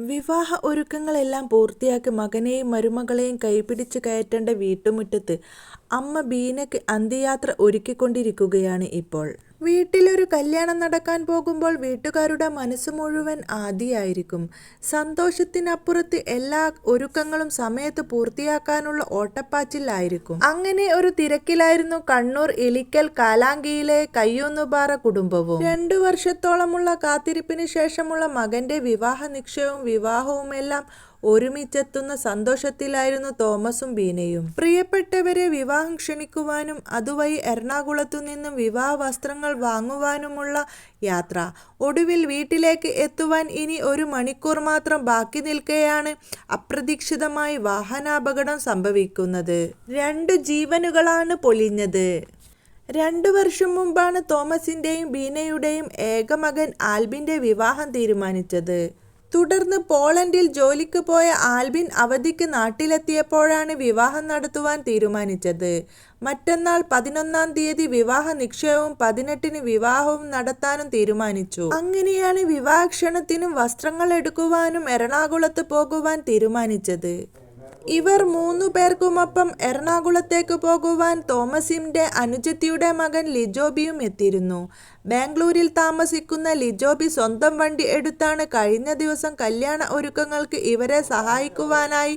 വിവാഹ ഒരുക്കങ്ങളെല്ലാം പൂർത്തിയാക്കി മകനെയും മരുമകളെയും കൈപിടിച്ച് കയറ്റേണ്ട വീട്ടുമുറ്റത്ത് അമ്മ ബീനയ്ക്ക് അന്ത്യയാത്ര ഒരുക്കിക്കൊണ്ടിരിക്കുകയാണ് ഇപ്പോൾ. വീട്ടിലൊരു കല്യാണം നടക്കാൻ പോകുമ്പോൾ വീട്ടുകാരുടെ മനസ്സ് മുഴുവൻ ആദിയായിരിക്കും. സന്തോഷത്തിനപ്പുറത്ത് എല്ലാ ഒരുക്കങ്ങളും സമയത്ത് പൂർത്തിയാക്കാനുള്ള ഓട്ടപ്പാച്ചിലായിരിക്കും. അങ്ങനെ ഒരു തിരക്കിലായിരുന്നു കണ്ണൂർ ഇളിക്കൽ കാലാങ്കിയിലെ കയ്യൂന്നുപാറ കുടുംബവും. 2 വർഷത്തോളമുള്ള കാത്തിരിപ്പിന് ശേഷമുള്ള മകന്റെ വിവാഹ നിശ്ചയവും വിവാഹവുമെല്ലാം ഒരുമിച്ചെത്തുന്ന സന്തോഷത്തിലായിരുന്നു തോമസും ബീനയും. പ്രിയപ്പെട്ടവരെ വിവാഹം ക്ഷണിക്കുവാനും അതുവഴി എറണാകുളത്തു നിന്നും വിവാഹ വസ്ത്രങ്ങൾ വാങ്ങുവാനുമുള്ള യാത്ര. ഒടുവിൽ വീട്ടിലേക്ക് എത്തുവാൻ ഇനി 1 മണിക്കൂർ മാത്രം ബാക്കി നിൽക്കെയാണ് അപ്രതീക്ഷിതമായി വാഹനാപകടം സംഭവിക്കുന്നത്. 2 ജീവനുകളാണ് പൊലിഞ്ഞത്. 2 വർഷം മുമ്പാണ് തോമസിന്റെയും ബീനയുടെയും ഏകമകൻ ആൽബിന്റെ വിവാഹം തീരുമാനിച്ചത്. തുടർന്ന് പോളണ്ടിൽ ജോലിക്ക് പോയ ആൽബിൻ അവധിക്ക് നാട്ടിലെത്തിയപ്പോഴാണ് വിവാഹം നടത്തുവാൻ തീരുമാനിച്ചത്. മറ്റന്നാൾ 11-ാം തീയതി വിവാഹ നിശ്ചയവും 18-ന് വിവാഹവും നടത്താനും തീരുമാനിച്ചു. അങ്ങനെയാണ് വിവാഹക്ഷണത്തിനും വസ്ത്രങ്ങൾ എടുക്കുവാനും എറണാകുളത്ത് പോകുവാൻ തീരുമാനിച്ചത്. ഇവർ 3 പേർക്കുമൊപ്പം എറണാകുളത്തേക്ക് പോകുവാൻ തോമസിന്റെ അനുജത്തിയുടെ മകൻ ലിജോബിയും എത്തിയിരുന്നു. ബാംഗ്ലൂരിൽ താമസിക്കുന്ന ലിജോബി സ്വന്തം വണ്ടി എടുത്താണ് കഴിഞ്ഞ ദിവസം കല്യാണ ഒരുക്കങ്ങൾക്ക് ഇവരെ സഹായിക്കുവാനായി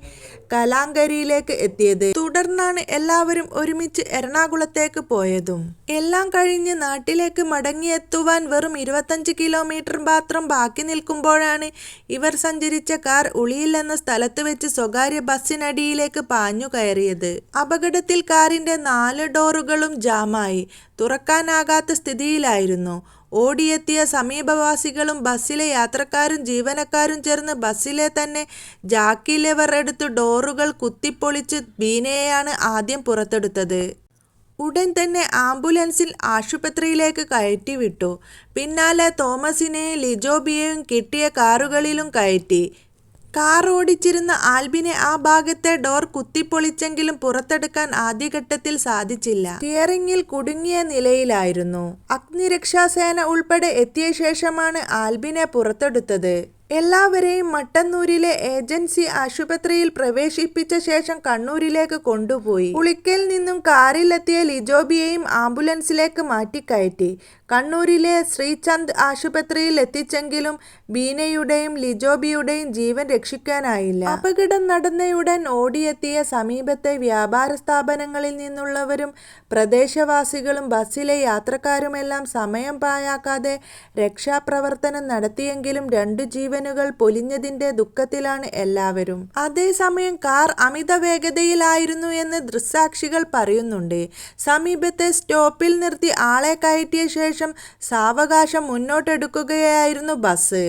കലാങ്കരിയിലേക്ക് എത്തിയത്. തുടർന്നാണ് എല്ലാവരും ഒരുമിച്ച് എറണാകുളത്തേക്ക് പോയതും. എല്ലാം കഴിഞ്ഞ് നാട്ടിലേക്ക് മടങ്ങിയെത്തുവാൻ വെറും 25 കിലോമീറ്റർ മാത്രം ബാക്കി നിൽക്കുമ്പോഴാണ് ഇവർ സഞ്ചരിച്ച കാർ ഉളിയിൽ എന്ന സ്ഥലത്ത് വെച്ച് സ്വകാര്യ ബസ്സിനടിയിലേക്ക് പാഞ്ഞു കയറിയത്. അപകടത്തിൽ കാറിന്റെ 4 ഡോറുകളും ജാമായി തുറക്കാനാകാത്ത സ്ഥിതിയിലായിരുന്നു. ഓടിയെത്തിയ സമീപവാസികളും ബസ്സിലെ യാത്രക്കാരും ജീവനക്കാരും ചേർന്ന് ബസ്സിലെ തന്നെ ജാക്കി ലെവർ എടുത്ത് ഡോറുകൾ കുത്തിപ്പൊളിച്ച് ബീനയെയാണ് ആദ്യം പുറത്തെടുത്തത്. ഉടൻ തന്നെ ആംബുലൻസിൽ ആശുപത്രിയിലേക്ക് കയറ്റിവിട്ടു. പിന്നാലെ തോമസിനെയും ലിജോബിയെയും കിട്ടിയ കാറുകളിലും കയറ്റി. കാർ ഓടിച്ചിരുന്ന ആൽബിനെ ആ ഭാഗത്തെ ഡോർ കുത്തിപ്പൊളിച്ചെങ്കിലും പുറത്തെടുക്കാൻ ആദ്യഘട്ടത്തിൽ സാധിച്ചില്ല. സ്റ്റിയറിംഗിൽ കുടുങ്ങിയ നിലയിലായിരുന്നു. അഗ്നിരക്ഷാസേന ഉൾപ്പെടെ എത്തിയ ശേഷമാണ് ആൽബിനെ പുറത്തെടുത്തത്. എല്ലാവരെയും മട്ടന്നൂരിലെ ഏജൻസി ആശുപത്രിയിൽ പ്രവേശിപ്പിച്ച ശേഷം കണ്ണൂരിലേക്ക് കൊണ്ടുപോയി. ഉളിക്കൽ നിന്നും കാറിലെത്തിയ ലിജോബിയെയും ആംബുലൻസിലേക്ക് മാറ്റിക്കയറ്റി കണ്ണൂരിലെ ശ്രീചന്ദ് ആശുപത്രിയിൽ എത്തിച്ചെങ്കിലും ബീനയുടെയും ലിജോബിയുടെയും ജീവൻ രക്ഷിക്കാനായില്ല. അപകടം നടന്നയുടൻ ഓടിയെത്തിയ സമീപത്തെ വ്യാപാര സ്ഥാപനങ്ങളിൽ നിന്നുള്ളവരും പ്രദേശവാസികളും ബസ്സിലെ യാത്രക്കാരുമെല്ലാം സമയം പാഴാക്കാതെ രക്ഷാപ്രവർത്തനം നടത്തിയെങ്കിലും 2 ജീവനുകൾ പൊലിഞ്ഞതിന്റെ ദുഃഖത്തിലാണ് എല്ലാവരും. അതേസമയം കാർ അമിത വേഗതയിലായിരുന്നു എന്ന് ദൃക്സാക്ഷികൾ പറയുന്നുണ്ട്. സമീപത്തെ സ്റ്റോപ്പിൽ നിർത്തി ആളെ കയറ്റിയ ശേഷം സാവകാശം മുന്നോട്ടെടുക്കുകയായിരുന്നു ബസ്.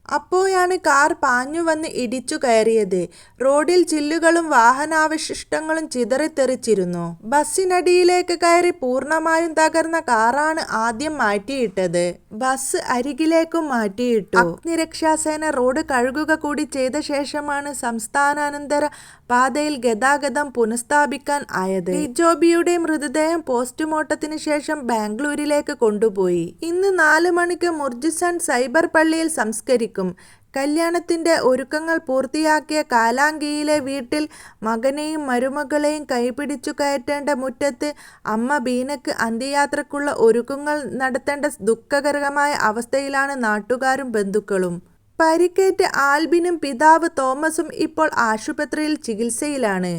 അപ്പോഴാണ് കാർ പാഞ്ഞു വന്ന് ഇടിച്ചു കയറിയത്. റോഡിൽ ചില്ലുകളും വാഹനാവശിഷ്ടങ്ങളും ചിതറിത്തെറിച്ചിരുന്നു. ബസ്സിനടിയിലേക്ക് കയറി പൂർണ്ണമായും തകർന്ന കാറാണ് ആദ്യം മാറ്റിയിട്ടത്. ബസ് അരികിലേക്കും മാറ്റിയിട്ടു. അഗ്നിരക്ഷാസേന റോഡ് കഴുകുക കൂടി ചെയ്ത ശേഷമാണ് സംസ്ഥാനാന്തര പാതയിൽ ഗതാഗതം പുനഃസ്ഥാപിക്കാൻ ആയത്. ലിജോബിയുടെ മൃതദേഹം പോസ്റ്റ്മോർട്ടത്തിന് ശേഷം ബാംഗ്ലൂരിലേക്ക് കൊണ്ടുപോയി. ഇന്ന് 4 മണിക്ക് മുർജിസൺ സൈബർ പള്ളിയിൽ സംസ്കരിക്കും. കല്യാണത്തിന്റെ ഒരുക്കങ്ങൾ പൂർത്തിയാക്കിയ കാലാങ്കിയിലെ വീട്ടിൽ മകനെയും മരുമകളെയും കൈപിടിച്ചു കയറ്റേണ്ട മുറ്റത്ത് അമ്മ ബീനയ്ക്ക് അന്ത്യയാത്രക്കുള്ള ഒരുക്കങ്ങൾ നടത്തേണ്ട ദുഃഖകരമായ അവസ്ഥയിലാണ് നാട്ടുകാരും ബന്ധുക്കളും. പരിക്കേറ്റ ആൽബിനും പിതാവ് തോമസും ഇപ്പോൾ ആശുപത്രിയിൽ ചികിത്സയിലാണ്.